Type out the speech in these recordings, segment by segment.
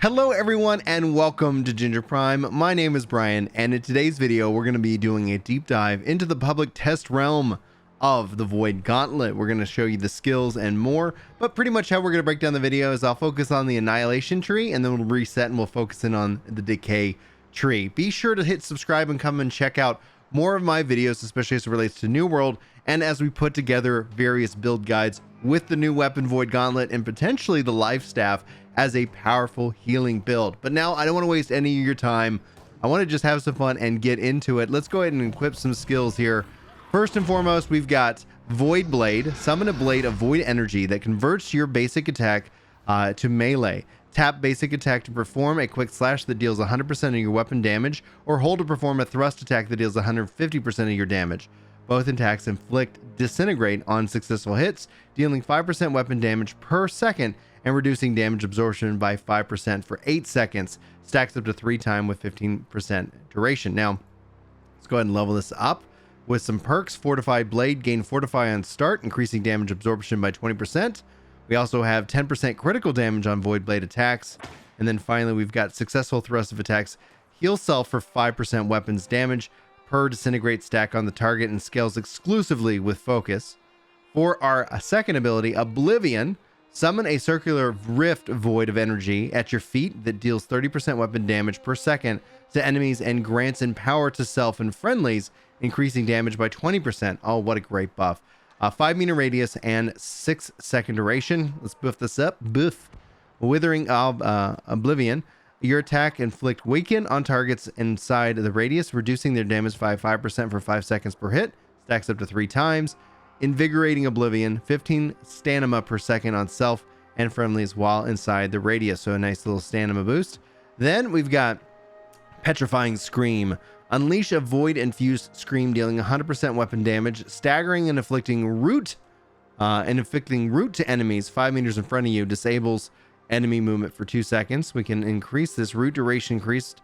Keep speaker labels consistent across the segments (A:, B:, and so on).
A: Hello everyone and welcome to Ginger Prime. My name is Brian, and in today's video we're going to be doing a deep dive into the public test realm of the Void Gauntlet. We're going to show you the skills and more, but pretty much how we're going to break down the video is I'll focus on the Annihilation tree and then we'll reset and we'll focus in on the Decay tree. Be sure to hit subscribe and come and check out more of my videos, especially as it relates to New World and as we put together various build guides with the new weapon Void Gauntlet and potentially the Life Staff as a powerful healing build. But now I don't want to waste any of your time. I want to just have some fun and get into it. Let's go ahead and equip some skills here. First and foremost, we've got Void Blade. Summon a blade of void energy that converts your basic attack to melee. Tap basic attack to perform a quick slash that deals 100% of your weapon damage, or hold to perform a thrust attack that deals 150% of your damage. Both attacks inflict disintegrate on successful hits, dealing 5% weapon damage per second and reducing damage absorption by 5% for 8 seconds. Stacks up to 3 times with 15% duration. Now, let's go ahead and level this up with some perks. Fortified Blade, gain Fortify on start, increasing damage absorption by 20%. We also have 10% critical damage on Void Blade attacks. And then finally, we've got Successful Thrust of Attacks, heal self for 5% weapons damage per disintegrate stack on the target, and scales exclusively with focus. For our second ability, Oblivion, summon a circular rift void of energy at your feet that deals 30% weapon damage per second to enemies and grants empower to self and friendlies, increasing damage by 20%. Oh, what a great buff. 5-meter radius and 6-second duration. Let's buff this up. Buff. Withering of Oblivion. Your attack inflict weaken on targets inside the radius, reducing their damage by 5% for 5 seconds per hit. Stacks up to 3 times. Invigorating Oblivion, 15 stamina per second on self and friendlies while inside the radius. So a nice little stamina boost. Then we've got Petrifying Scream. Unleash a void-infused scream, dealing 100% weapon damage, staggering and inflicting root to enemies 5 meters in front of you. Disables enemy movement for 2 seconds. We can increase this root duration increased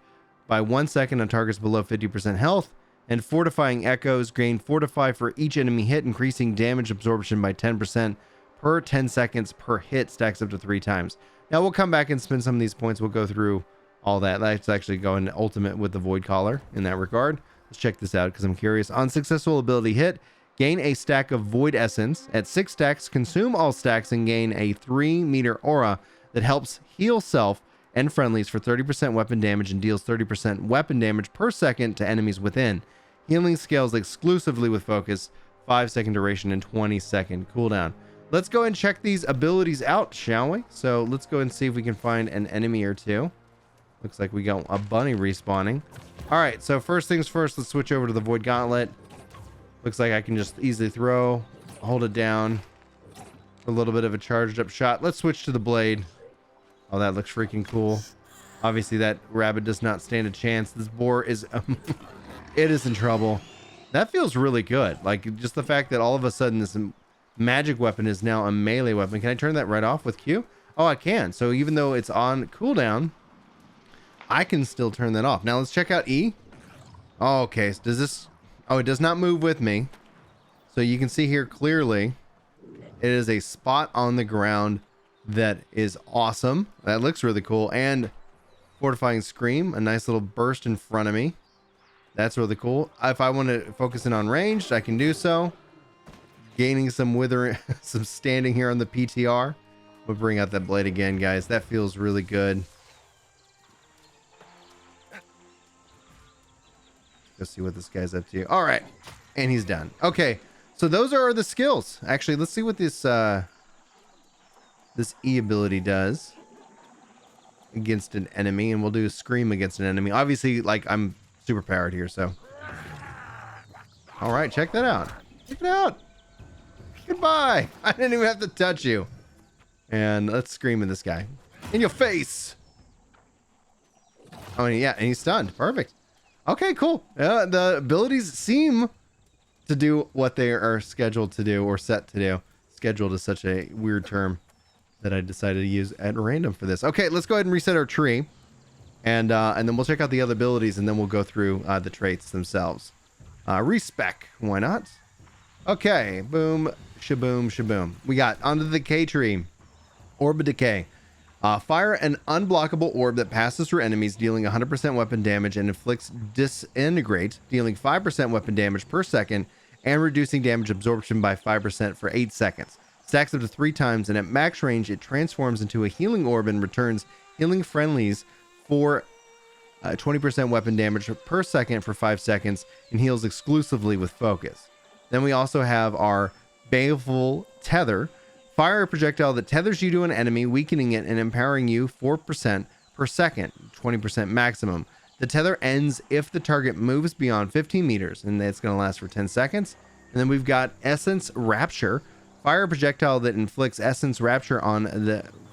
A: by 1 second on targets below 50% health. And Fortifying Echoes, gain Fortify for each enemy hit, increasing damage absorption by 10% per 10 seconds per hit. Stacks up to 3 times. Now we'll come back and spend some of these points. We'll go through all that. Let's actually go into ultimate with the Void Collar in that regard. Let's check this out because I'm curious. On successful ability hit, gain a stack of Void Essence. At 6 stacks, consume all stacks and gain a 3-meter aura that helps heal self and friendlies for 30% weapon damage and deals 30% weapon damage per second to enemies within. Healing scales exclusively with focus, 5-second duration and 20-second cooldown. Let's go and check these abilities out, shall we? So let's go and see if we can find an enemy or two. Looks like we got a bunny respawning. All right, so first things first, let's switch over to the Void Gauntlet. Looks like I can just easily throw, hold it down. A little bit of a charged up shot. Let's switch to the blade. Oh, that looks freaking cool. Obviously, that rabbit does not stand a chance. This boar is... it is in trouble. That feels really good. Like, just the fact that all of a sudden this magic weapon is now a melee weapon. Can I turn that right off with Q? Oh, I can. So even though it's on cooldown, I can still turn that off. Now let's check out E. Oh, okay. So does this... Oh, it does not move with me. So you can see here clearly, it is a spot on the ground that is awesome. That looks really cool. And Fortifying Scream, a nice little burst in front of me. That's really cool. If I want to focus in on ranged, I can do so. Gaining some withering, some standing here on the PTR. We'll bring out that blade again, guys. That feels really good. Let's see what this guy's up to. All right. And he's done. Okay. So those are the skills. Actually, let's see what this this E ability does against an enemy. And we'll do a scream against an enemy. Obviously, like, I'm super powered here, so. All right, check that out. Check it out. Goodbye. I didn't even have to touch you. And let's scream at this guy. In your face. Oh, yeah, and he's stunned. Perfect. Okay, cool. The abilities seem to do what they are scheduled to do or set to do. Scheduled is such a weird term that I decided to use at random for this. Okay, let's go ahead and reset our tree. And then we'll check out the other abilities, and then we'll go through the traits themselves. Respec, why not? Okay, boom, shaboom, shaboom. We got onto the Decay tree. Orb of Decay. Fire an unblockable orb that passes through enemies, dealing 100% weapon damage, and inflicts disintegrate, dealing 5% weapon damage per second, and reducing damage absorption by 5% for 8 seconds. Stacks up to 3 times, and at max range, it transforms into a healing orb and returns healing friendlies for 20% weapon damage per second for 5 seconds, and heals exclusively with focus. Then we also have our Baleful Tether. Fire a projectile that tethers you to an enemy, weakening it and empowering you 4% per second, 20% maximum. The tether ends if the target moves beyond 15 meters, and it's going to last for 10 seconds. And then we've got Essence Rapture. Fire a projectile that inflicts Essence Rapture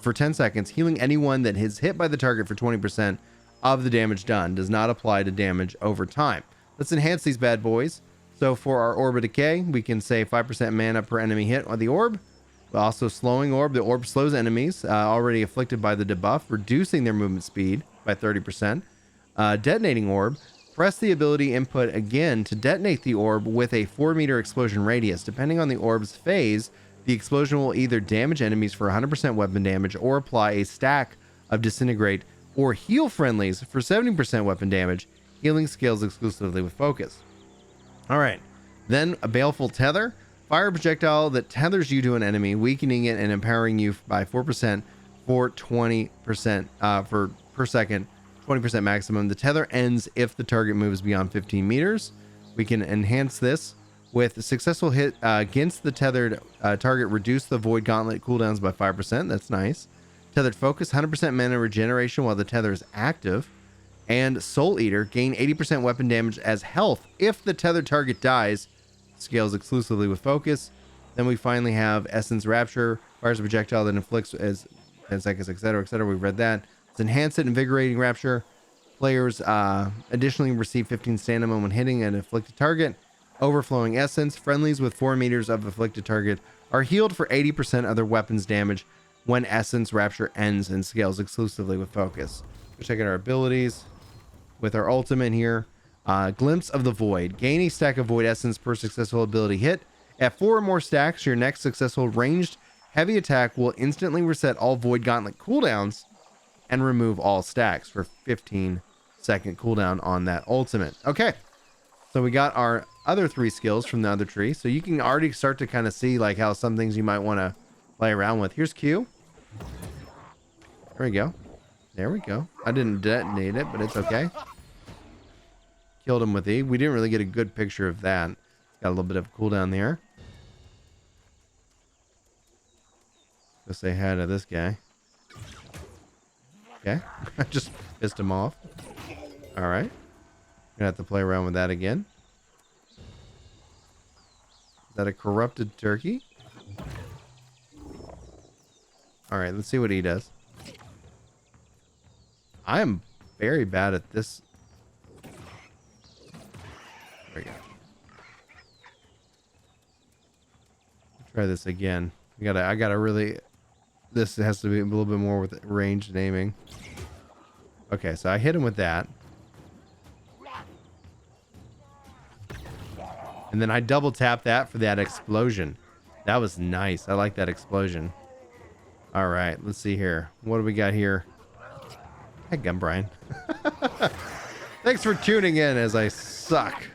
A: for 10 seconds, healing anyone that is hit by the target for 20% of the damage done. Does not apply to damage over time. Let's enhance these bad boys. So for our Orb of Decay, we can say 5% mana per enemy hit on the orb. Also, Slowing Orb. The orb slows enemies already afflicted by the debuff, reducing their movement speed by 30%. Detonating Orb. Press the ability input again to detonate the orb with a 4-meter explosion radius. Depending on the orb's phase, the explosion will either damage enemies for 100% weapon damage or apply a stack of Disintegrate or heal friendlies for 70% weapon damage. Healing scales exclusively with focus. All right. Then a Baleful Tether. Fire a projectile that tethers you to an enemy, weakening it and empowering you by 4% for 20% per second, 20% maximum. The tether ends if the target moves beyond 15 meters. We can enhance this with a successful hit against the tethered target. Reduce the Void Gauntlet cooldowns by 5%. That's nice. Tethered Focus, 100% mana regeneration while the tether is active. And Soul Eater, gain 80% weapon damage as health if the tethered target dies. Scales exclusively with focus. Then we finally have Essence Rapture. Fires a projectile that inflicts as 10 seconds, etc., etc. We've read that. It's Enhanced Invigorating Rapture. Players additionally receive 15 stamina when hitting an afflicted target. Overflowing Essence. Friendlies with 4 meters of afflicted target are healed for 80% of their weapons damage when Essence Rapture ends, and scales exclusively with focus. We're checking our abilities with our ultimate here. Glimpse of the Void. Gain a stack of Void Essence per successful ability hit. At 4 or more stacks, your next successful ranged heavy attack will instantly reset all Void Gauntlet cooldowns and remove all stacks for 15-second cooldown on that ultimate. Okay, so we got our other 3 skills from the other tree. So you can already start to kind of see like how some things you might want to play around with. Here's Q. There we go. There we go. I didn't detonate it, but it's okay. Killed him with E. We didn't really get a good picture of that. Got a little bit of a cooldown there. Go say hi to this guy. Okay. I just pissed him off. Alright. Gonna have to play around with that again. Is that a corrupted turkey? Alright, let's see what he does. I am very bad at this. There we go. Try this again. I gotta really. This has to be a little bit more with ranged aiming. Okay, so I hit him with that, and then I double tap that for that explosion. That was nice. I like that explosion. All right, let's see here. What do we got here? Hey, Gun Brian. Thanks for tuning in as I suck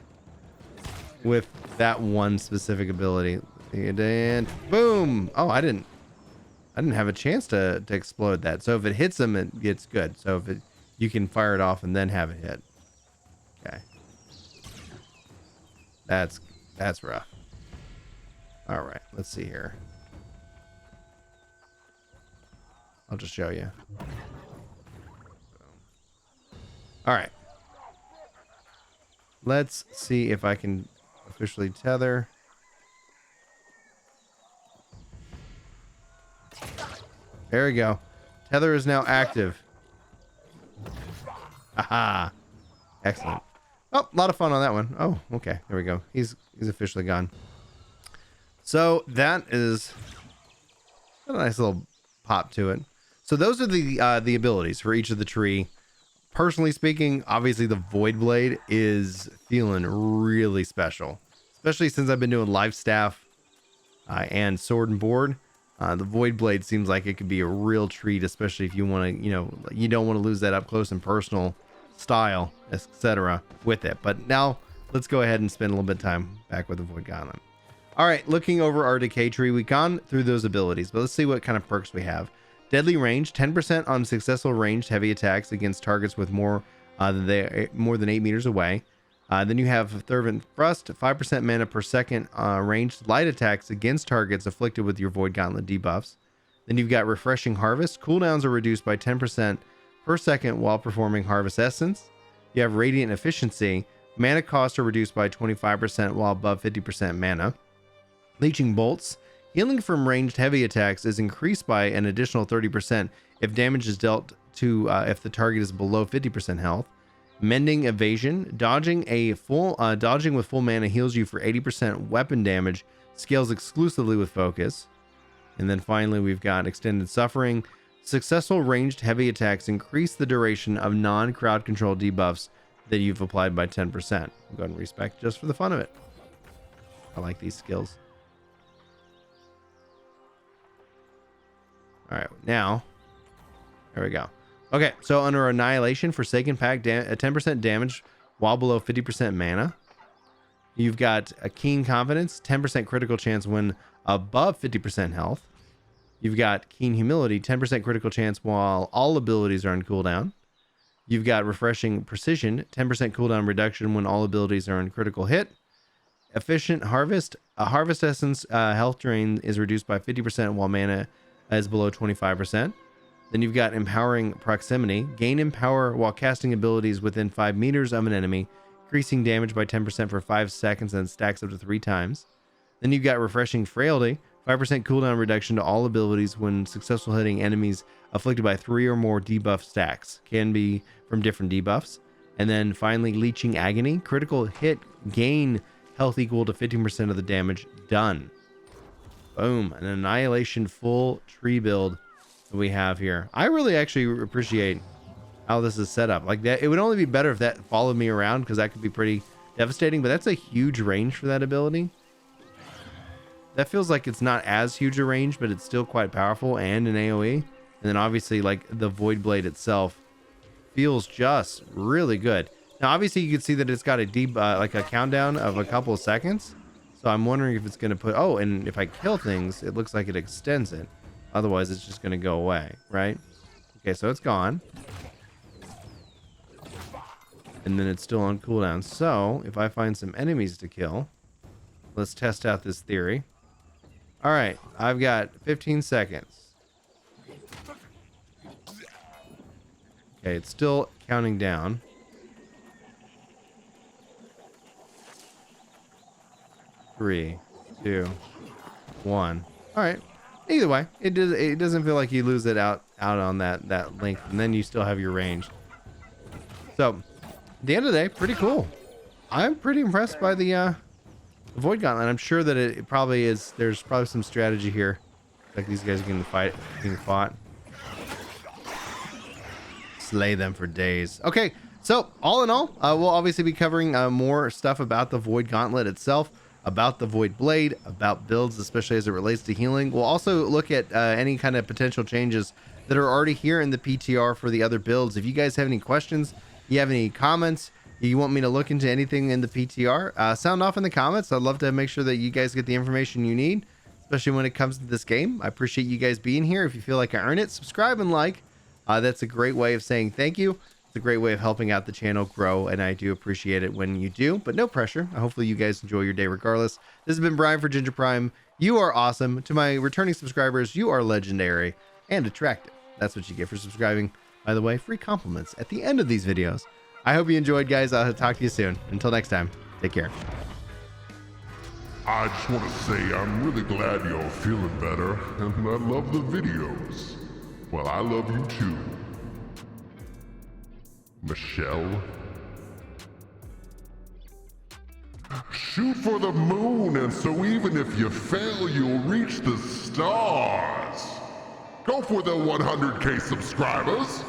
A: with that one specific ability. And boom! Oh, I didn't have a chance to explode that. So if it hits him, it gets good. So if you can fire it off and then have it hit. Okay. That's rough. All right, let's see here. I'll just show you. All right. Let's see if I can officially tether. There we go. Tether is now active. Aha. Excellent. Oh, a lot of fun on that one. Oh, okay. There we go. He's officially gone. So that is a nice little pop to it. So those are the abilities for each of the tree. Personally speaking, obviously the Void Blade is feeling really special, especially since I've been doing life staff and sword and board. The Void Blade seems like it could be a real treat, especially if you want to, you don't want to lose that up close and personal style, etc. with it. But now let's go ahead and spend a little bit of time back with the Void Gauntlet. All right, looking over our decay tree, we've gone through those abilities, but let's see what kind of perks we have. Deadly range, 10% on successful ranged heavy attacks against targets with more than 8 meters away. Then you have Fervent Thrust, 5% mana per second ranged light attacks against targets afflicted with your Void Gauntlet debuffs. Then you've got Refreshing Harvest. Cooldowns are reduced by 10% per second while performing Harvest Essence. You have Radiant Efficiency. Mana costs are reduced by 25% while above 50% mana. Leeching Bolts. Healing from ranged heavy attacks is increased by an additional 30% if damage is dealt to if the target is below 50% health. Mending Evasion. Dodging with full mana heals you for 80% weapon damage. Scales exclusively with focus. And then finally we've got Extended Suffering. Successful ranged heavy attacks increase the duration of non-crowd control debuffs that you've applied by 10%. I'll go ahead and respec just for the fun of it. I like these skills. All right, now, there we go. Okay, so under Annihilation, Forsaken Pact, 10% damage while below 50% mana. You've got a Keen Confidence, 10% critical chance when above 50% health. You've got Keen Humility, 10% critical chance while all abilities are on cooldown. You've got Refreshing Precision, 10% cooldown reduction when all abilities are on critical hit. Efficient Harvest, a Harvest Essence health drain is reduced by 50% while mana is below 25%. Then you've got Empowering Proximity. Gain Empower while casting abilities within 5 meters of an enemy, increasing damage by 10% for 5 seconds and stacks up to 3 times. Then you've got Refreshing Frailty. 5% cooldown reduction to all abilities when successful hitting enemies afflicted by 3 or more debuff stacks. Can be from different debuffs. And then finally, Leeching Agony. Critical hit gain health equal to 15% of the damage done. Boom. An Annihilation full tree build that we have here. I really actually appreciate how this is set up. Like that, it would only be better if that followed me around, because that could be pretty devastating, but that's a huge range for that ability. That feels like it's not as huge a range, but it's still quite powerful and an AoE. And then obviously like the Void Blade itself feels just really good. Now obviously you can see that it's got a deep like a countdown of a couple of seconds. So I'm wondering if it's going to put, oh, and if I kill things, it looks like it extends it. Otherwise, it's just going to go away, right? Okay, so it's gone. And then it's still on cooldown. So if I find some enemies to kill, let's test out this theory. All right, I've got 15 seconds. Okay, it's still counting down. 3, 2, 1. All right. Either way, it doesn't feel like you lose it out on that length, and then you still have your range. So, at the end of the day, pretty cool. I'm pretty impressed by the Void Gauntlet. I'm sure that it probably is. There's probably some strategy here. Like these guys are getting fought. Slay them for days. Okay, so all in all, we'll obviously be covering more stuff about the Void Gauntlet itself, about the Void Blade, about builds, especially as it relates to healing. We'll also look at any kind of potential changes that are already here in the PTR for the other builds. If you guys have any questions, you have any comments, you want me to look into anything in the PTR, sound off in the comments. I'd love to make sure that you guys get the information you need, especially when it comes to this game. I appreciate you guys being here. If you feel like I earned it, subscribe and like. That's a great way of saying thank you. It's a great way of helping out the channel grow, and I do appreciate it when you do, but no pressure. Hopefully you guys enjoy your day regardless. This has been Brian for Ginger Prime. You are awesome. To my returning subscribers, you are legendary and attractive. That's what you get for subscribing. By the way, free compliments at the end of these videos. I hope you enjoyed, guys. I'll talk to you soon. Until next time, take care.
B: I just want to say I'm really glad you're feeling better, and I love the videos. Well, I love you too. Michelle? Shoot for the moon, and so even if you fail, you'll reach the stars. Go for the 100K subscribers.